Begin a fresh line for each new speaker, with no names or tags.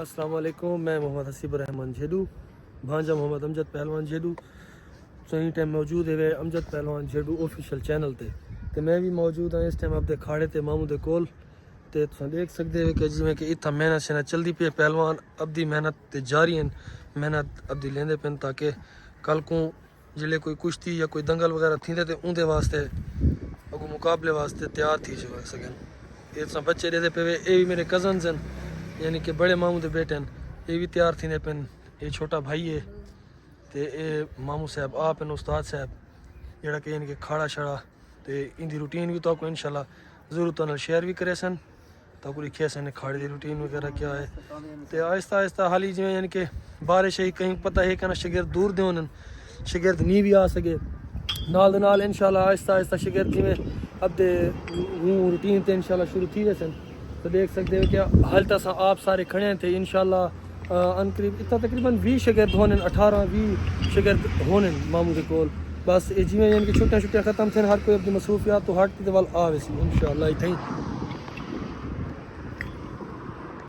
السلام علیکم. میں محمد حسیب الرحمان جھیڈو بھانجا محمد امجد پہلوان جھیڈو صحیح ٹائم موجود ہے امجد پہلوان جھیڈو آفیشیل چینل تے تے میں بھی موجود ہوں اس ٹائم اپنے کھاڑے تے ماموں دے کول تے تساں دیکھ سکدے ہو کہ جویں کہ اتنا محنت شنت چلدی پئی پہلوان ابدی محنت تے جاری ہیں محنت ابدی لیندے پن تاکہ کل کو جلے کوئی کشتی یا کوئی دنگل وغیرہ تھیندے تے اون دے واسطے اگو مقابلے واسطے تیار تھی سکن. یہ تساں بچے دے پے اے بھی میرے کزنز ہیں یعنی کہ بڑے ماموں دے بیٹے ہیں یہ بھی تیار تھیندے پن. یہ چھوٹا بھائی ہے تے اے ماموں صاحب آپ ہیں استاد صاحب جڑا کہ یعنی کہ کھاڑا شڑا تے ان دی روٹین بھی تو کو انشاءاللہ ضرور تو شیئر بھی کرے سن تو کو لکھے سن کھاڑے دی روٹین وغیرہ کیا ہے تے آہستہ آہستہ حالی جو یعنی کہ بارش ہے کہیں پتہ ہے کہ نا شاگرد دور دے ہونن شاگرد نہیں بھی آ سکے نال دے نال انشاءاللہ آہستہ آہستہ شاگرد جویں اب دے روٹین تے انشاءاللہ شروع تھی ویسن تو دیکھ سکتے ہو کہ حال تک آپ سارے کھڑے ہیں تھے انشاءاللہ ان قریب اتنا تقریباً 20 شاگرد ہونے 18-20 شاگرد ہونے ماموں کے کول بس جی یعنی کہ چھٹیاں ختم تھیں ہر کوئی اپنی مصروفیات تو ہٹ تے ول آوے سی انشاءاللہ اتھے